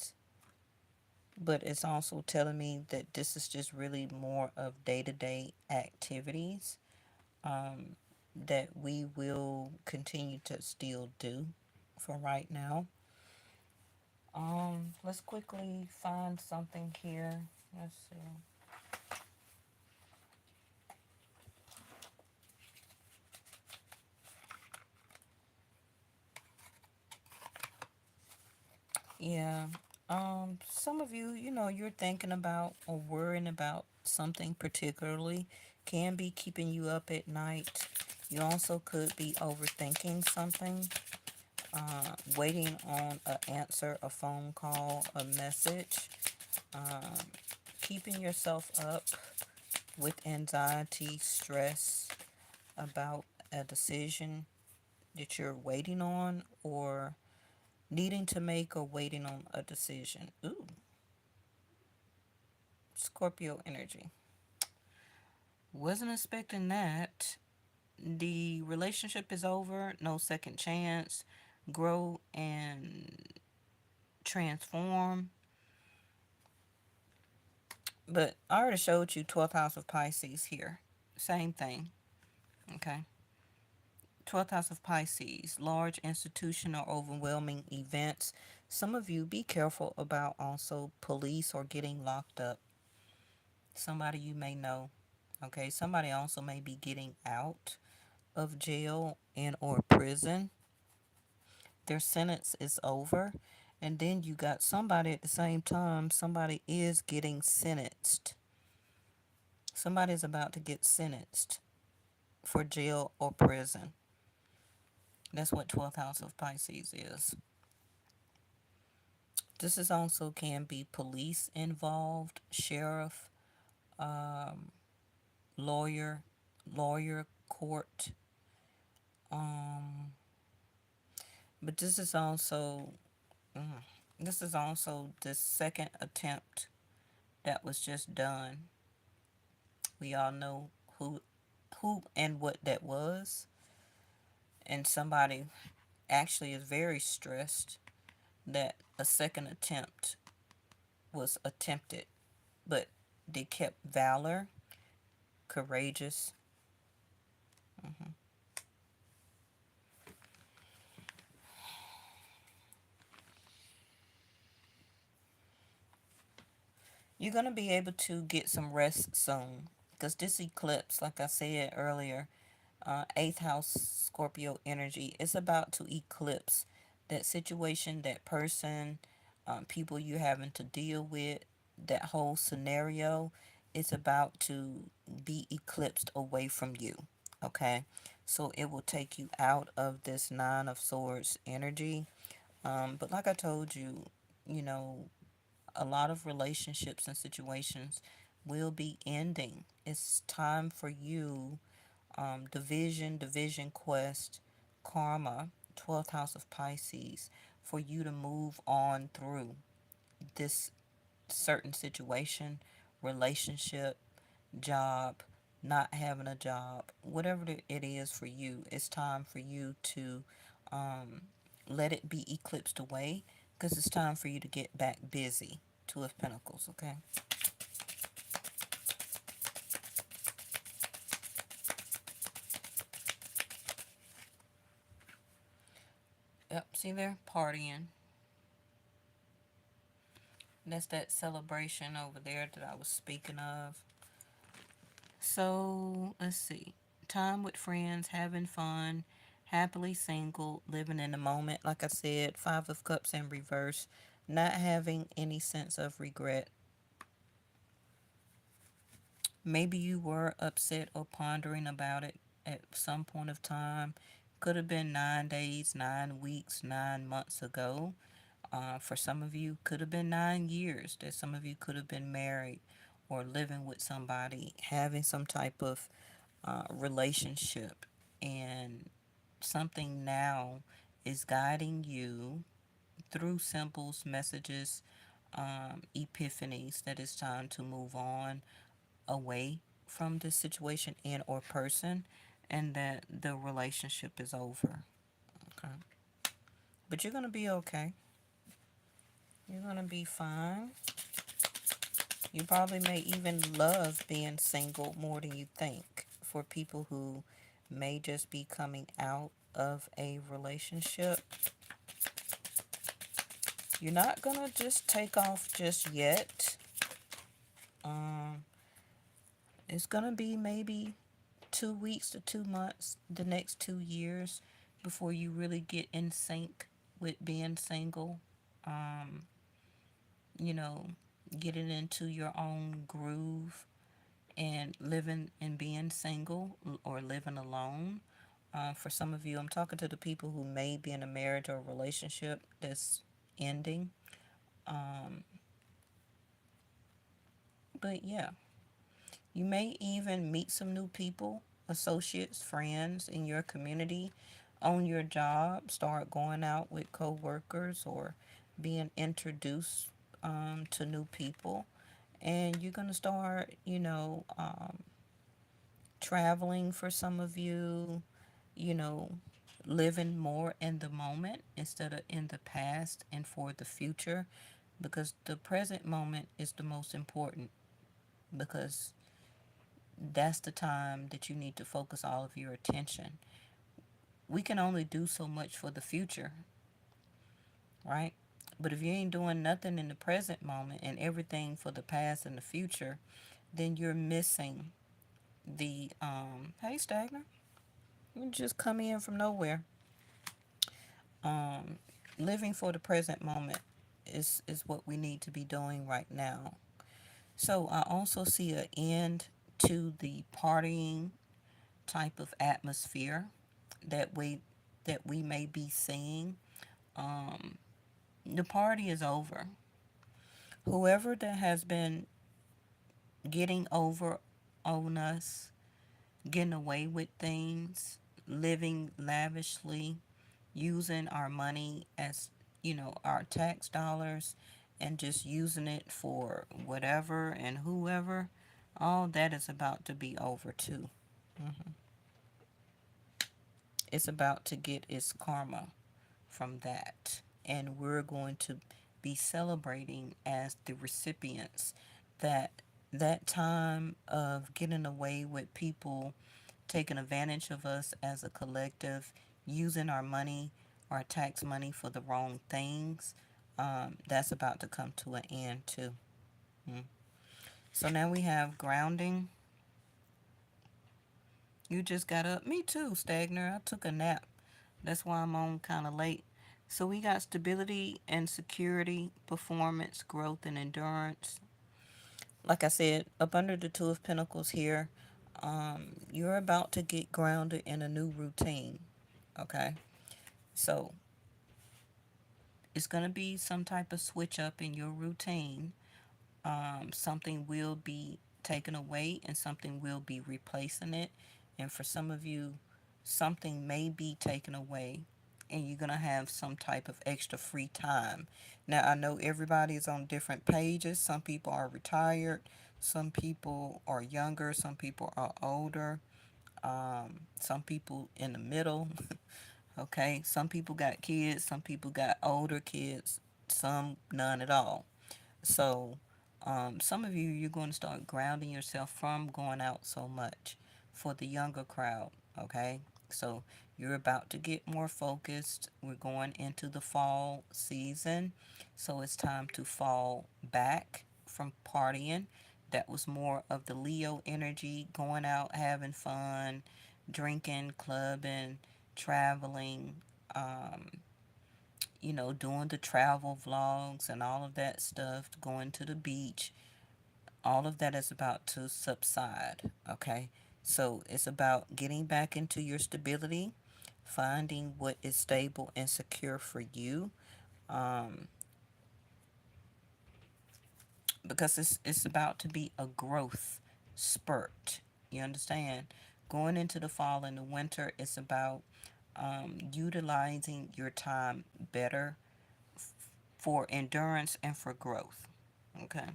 but it's also telling me that this is just really more of day-to-day activities that we will continue to still do for right now. Let's quickly find something here. Let's see. Yeah. Some of you, you're thinking about or worrying about something particularly can be keeping you up at night. You also could be overthinking something, waiting on an answer, a phone call, a message, um, keeping yourself up with anxiety, stress about a decision that you're waiting on or needing to make or waiting on a decision. Ooh, Scorpio energy. Wasn't expecting that. The relationship is over, no second chance. Grow and transform. But I already showed you 12th house of Pisces here. Same thing. Okay. 12th house of Pisces, large institutional overwhelming events. Some of you be careful about also police or getting locked up. Somebody you may know. Okay, somebody also may be getting out of jail and or prison. Their sentence is over. And then you got somebody at the same time, somebody is getting sentenced. Somebody is about to get sentenced for jail or prison. That's what 12th house of Pisces is. This is also can be police involved, sheriff, um, lawyer, court. Um, but this is also the second attempt that was just done. We all know who and what that was, and somebody actually is very stressed that a second attempt was attempted, but they kept valor, courageous. hmm You're going to be able to get some rest soon because this eclipse, like I said earlier, eighth house Scorpio energy is about to eclipse that situation, that person, people you're having to deal with, that whole scenario is about to be eclipsed away from you. Okay, so it will take you out of this nine of swords energy. But like I told you, you know, a lot of relationships and situations will be ending. It's time for you, division quest. karma, 12th house of Pisces, for you to move on through this certain situation, relationship, job, not having a job, whatever it is for you. It's time for you to um, let it be eclipsed away, because it's time for you to get back busy. Two of Pentacles, okay? Yep, see there? Partying. That's that celebration over there that I was speaking of. So, let's see. Time with friends, having fun, happily single, living in the moment. Like I said, Five of Cups in reverse, not having any sense of regret. Maybe you were upset or pondering about it at some point of time. Could have been 9 days, 9 weeks, 9 months ago. For some of you, could have been 9 years that some of you could have been married or living with somebody, having some type of relationship, and something now is guiding you through symbols, messages, epiphanies, that it's time to move on away from this situation and or person, and that the relationship is over. Okay, but you're gonna be okay. You're gonna be fine. You probably may even love being single more than you think. For people who may just be coming out of a relationship, you're not gonna just take off just yet. Um, it's gonna be maybe 2 weeks to 2 months, the next 2 years, before you really get in sync with being single. Um, you know, getting into your own groove and living and being single or living alone. For some of you, I'm talking to the people who may be in a marriage or a relationship that's ending. Um, but yeah, you may even meet some new people, associates, friends in your community, on your job, start going out with coworkers or being introduced to new people. And you're going to start, traveling for some of you, you know, living more in the moment instead of in the past and for the future, because the present moment is the most important, because that's the time that you need to focus all of your attention. We can only do so much for the future, right? But if you ain't doing nothing in the present moment and everything for the past and the future, then you're missing the hey Stagner, you just come in from nowhere. um Living for the present moment is what we need to be doing right now. So I also see an end to the partying type of atmosphere that we may be seeing. um the party is over. Whoever that has been getting over on us, getting away with things, living lavishly, using our money as, our tax dollars, and just using it for whatever and whoever, all that is about to be over too. hmm It's about to get its karma from that. And we're going to be celebrating as the recipients that time of getting away with people taking advantage of us as a collective, using our money, our tax money for the wrong things. That's about to come to an end too. Mm. So now we have grounding. You just got up. Me too, Stagner. I took a nap. That's why I'm on kind of late. So we got stability and security, performance, growth, and endurance. Like I said, up under the Two of Pentacles here, you're about to get grounded in a new routine. Okay? So it's going to be some type of switch up in your routine. Something will be taken away and something will be replacing it. And for some of you, something may be taken away and you're going to have some type of extra free time. Now, I know everybody is on different pages. Some people are retired, some people are younger, some people are older, some people in the middle. Okay, some people got kids, some people got older kids, some none at all. So, some of you, you're going to start grounding yourself from going out so much for the younger crowd. Okay, so you're about to get more focused. We're going into the fall season, so it's time to fall back from partying. That was more of the Leo energy, going out, having fun, drinking, clubbing, traveling, um, doing the travel vlogs and all of that stuff, going to the beach. All of that is about to subside, okay? So it's about getting back into your stability, finding what is stable and secure for you, um, because it's about to be a growth spurt. You understand? Going into the fall and the winter, it's about utilizing your time better for endurance and for growth. Okay.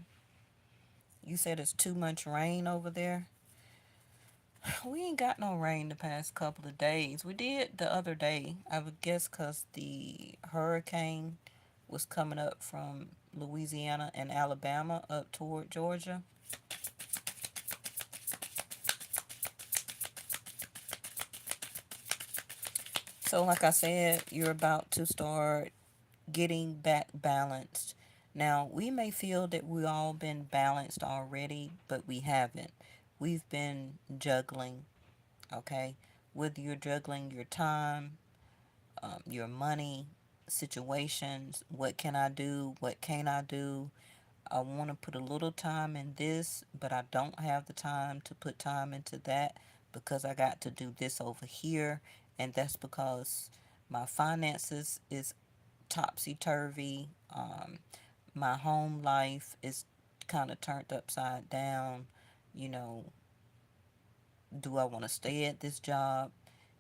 You said it's too much rain over there. We ain't got no rain the past couple of days. We did the other day. I would guess because the hurricane was coming up from Louisiana and Alabama up toward Georgia. So, like I said, you're about to start getting back balanced. Now, we may feel that we all been balanced already, but we haven't. We've been juggling, okay? Whether you're juggling your time, your money, situations, what can I do, what can't I do. I want to put a little time in this, but I don't have the time to put time into that because I got to do this over here, and that's because my finances is topsy turvy. My home life is kind of turned upside down. You know, do I want to stay at this job?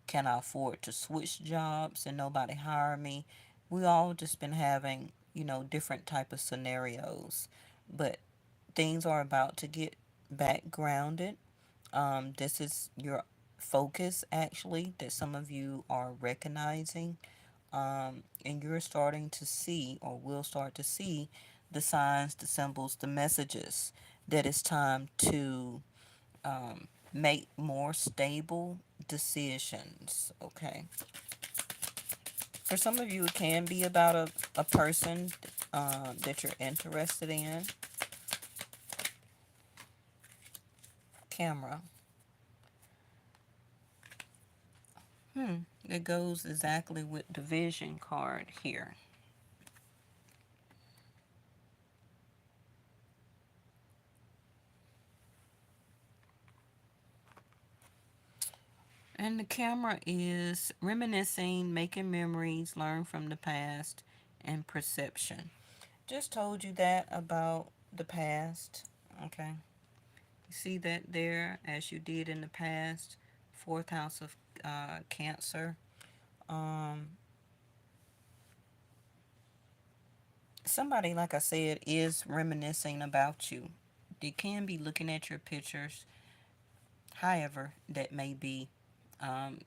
Can I afford to switch jobs and nobody hire me? We all just been having, different type of scenarios. But things are about to get back grounded. This is your focus actually that some of you are recognizing. And you're starting to see or will start to see the signs, the symbols, the messages that it's time to make more stable decisions. Okay. For some of you, it can be about a person that you're interested in. Camera. It goes exactly with the vision card here. And the camera is reminiscing, making memories, learn from the past, and perception. Just told you that about the past. Okay. You see that there as you did in the past. Fourth house of Cancer. Um, Somebody, like I said, is reminiscing about you. They can be looking at your pictures. However, that may be.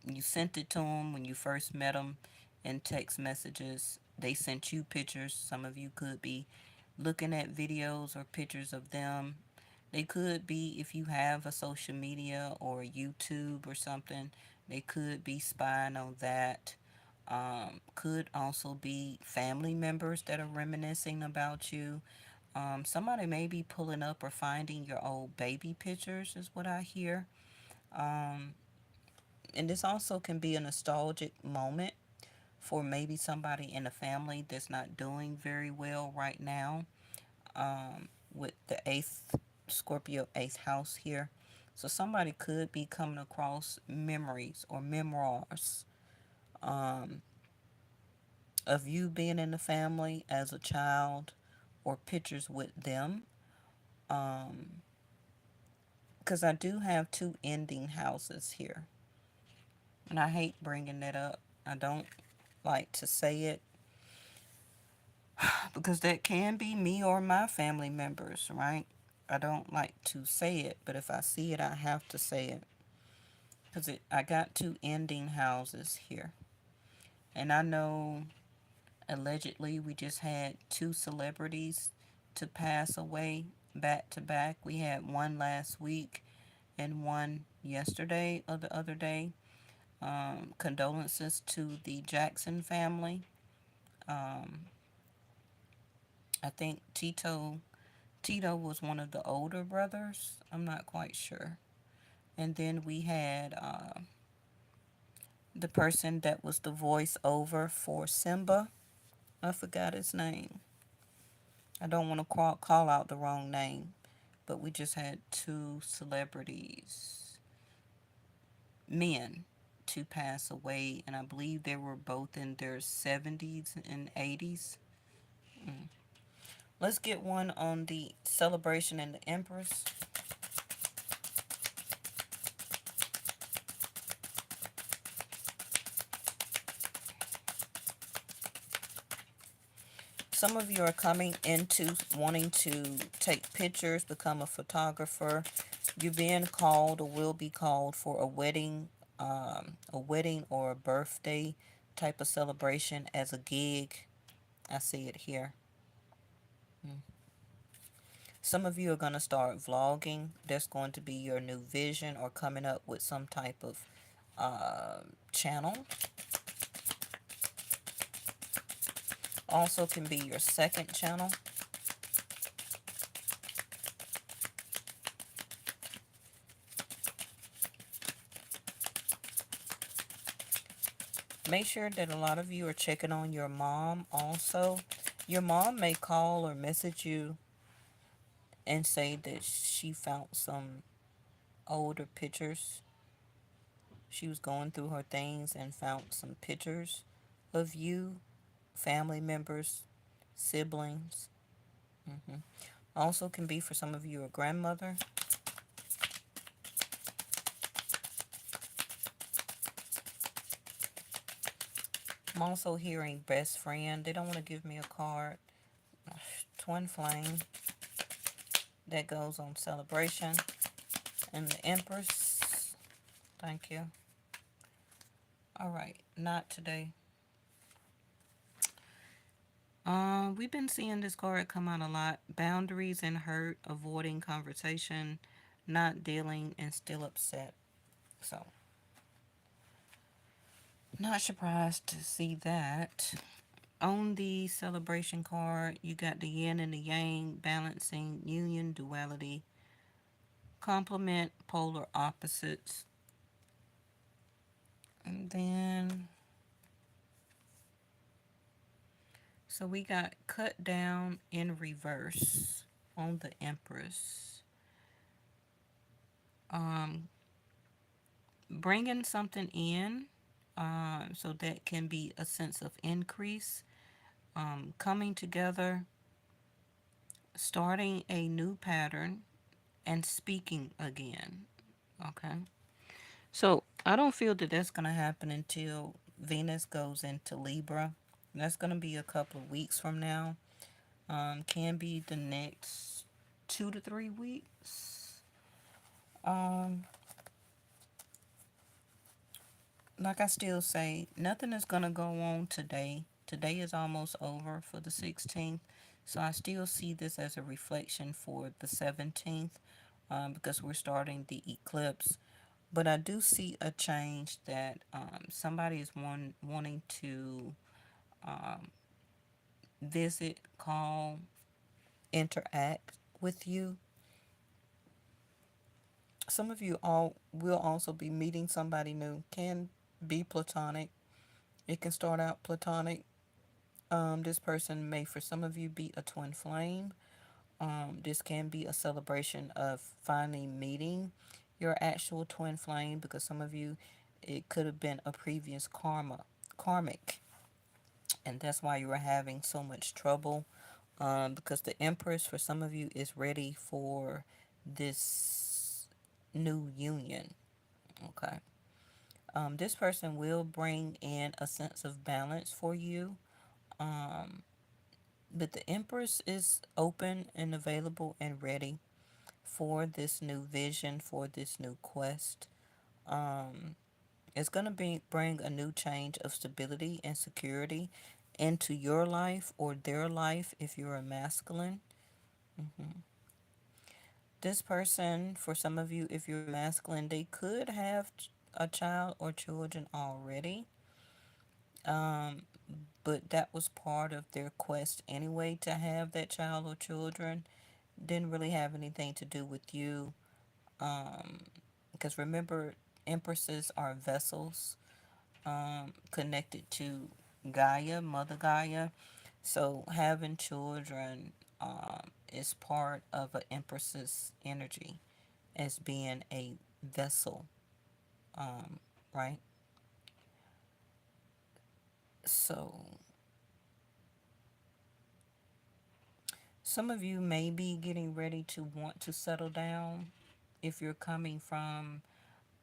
You sent it to them when you first met them in text messages. They sent you pictures. Some of you could be looking at videos or pictures of them. They could be, if you have a social media or YouTube or something, they could be spying on that. Could also be family members that are reminiscing about you. Somebody may be pulling up or finding your old baby pictures, is what I hear. Um, and this also can be a nostalgic moment for maybe somebody in the family that's not doing very well right now, with the eighth Scorpio eighth house here. So somebody could be coming across memories or memoirs um, of you being in the family as a child or pictures with them. Um, because I do have two ending houses here. And I hate bringing that up. I don't like to say it because that can be me or my family members, right? I don't like to say it, but if I see it, I have to say it. Because I got two ending houses here. And I know allegedly we just had two celebrities to pass away back to back. We had one last week and one yesterday or the other day. Condolences to the Jackson family. Um, I think Tito was one of the older brothers. I'm not quite sure. And then we had the person that was the voiceover for Simba. I forgot his name. I don't want to call out the wrong name, but we just had two celebrities, men, to pass away, and I believe they were both in their 70s and 80s. Mm. Let's get one on the celebration and the Empress. Some of you are coming into wanting to take pictures, become a photographer. You're being called or will be called for a wedding or a birthday type of celebration as a gig. I see it here. Mm. Some of you are going to start vlogging. That's going to be your new vision or coming up with some type of channel. Also can be your second channel. Make sure that a lot of you are checking on your mom also. Your mom may call or message you and say that she found some older pictures. She was going through her things and found some pictures of you, family members, siblings. Hmm. Also can be for some of you a grandmother. I'm also hearing best friend. They don't want to give me a card. Twin flame. That goes on celebration. And the Empress. Thank you. All right, not today. We've been seeing this card come out a lot. Boundaries and hurt, avoiding conversation, not dealing, and still upset. So, not surprised to see that. On the celebration card, you got the yin and the yang, balancing, union, duality, complement, polar opposites. And then, so we got cut down in reverse on the Empress. Um, Bringing something in, so that can be a sense of increase, coming together, starting a new pattern, and speaking again. Okay. So I don't feel that that's going to happen until Venus goes into Libra. That's going to be a couple of weeks from now. Can be the next 2 to 3 weeks. Um, like I still say, nothing is going to go on today. Today is almost over for the 16th. So I still see this as a reflection for the 17th, because we're starting the eclipse. But I do see a change that somebody is wanting to um, visit, call, interact with you. Some of you all will also be meeting somebody new. Can be platonic. It can start out platonic. This person may, for some of you, be a twin flame. This can be a celebration of finally meeting your actual twin flame, because some of you, it could have been a previous karmic, and that's why you are having so much trouble. Because the Empress, for some of you, is ready for this new union. Okay. This person will bring in a sense of balance for you. Um, but the Empress is open and available and ready for this new vision, for this new quest. Um, it's going to bring a new change of stability and security into your life or their life if you're a masculine. hmm This person, for some of you, if you're a masculine, they could have a child or children already. Um, but that was part of their quest anyway to have that child or children. Didn't really have anything to do with you. Um, because remember, empresses are vessels connected to Gaia, Mother Gaia. So having children is part of an empress's energy as being a vessel, um, right? So some of you may be getting ready to want to settle down if you're coming from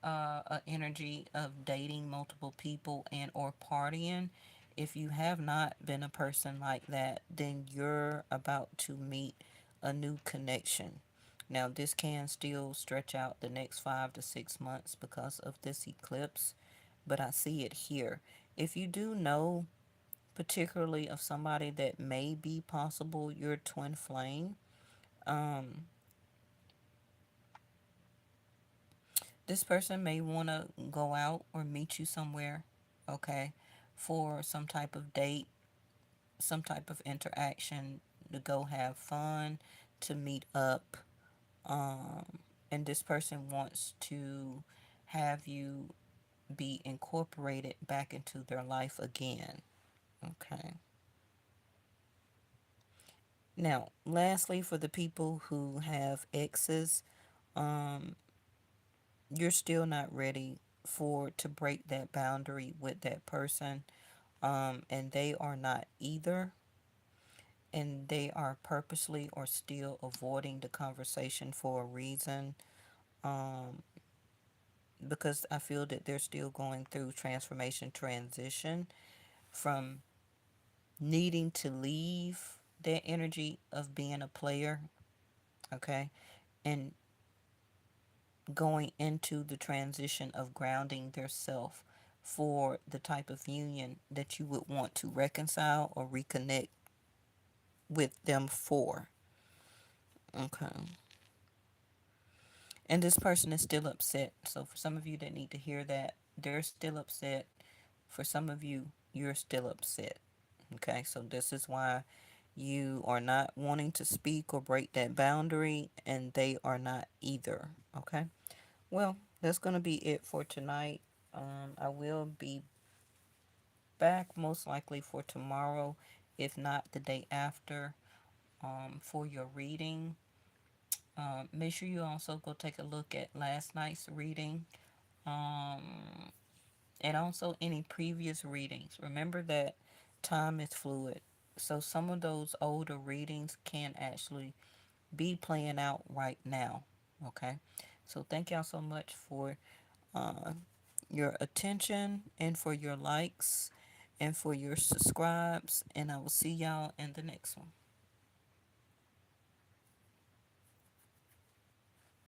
an energy of dating multiple people and or partying. If you have not been a person like that, then you're about to meet a new connection. Now, this can still stretch out the next 5 to 6 months because of this eclipse, but I see it here. If you do know, particularly of somebody that may be possible your twin flame, um, this person may want to go out or meet you somewhere, okay, for some type of date, some type of interaction, to go have fun, to meet up. And this person wants to have you be incorporated back into their life again, okay. Now, lastly, for the people who have exes, um, you're still not ready for to break that boundary with that person, and they are not either, and they are purposely or still avoiding the conversation for a reason, um, because I feel that they're still going through transformation transition from needing to leave that energy of being a player, okay, and going into the transition of grounding their self for the type of union that you would want to reconcile or reconnect with them for. Okay. And this person is still upset. So for some of you that need to hear that, they're still upset. For some of you, you're still upset. Okay. So this is why you are not wanting to speak or break that boundary, and they are not either. Okay. Well, that's going to be it for tonight. I will be back most likely for tomorrow, if not the day after, for your reading. Make sure you also go take a look at last night's reading, um, and also any previous readings. Remember that time is fluid. So some of those older readings can actually be playing out right now. Okay. So thank y'all so much for uh, your attention and for your likes and for your subscribes. And I will see y'all in the next one.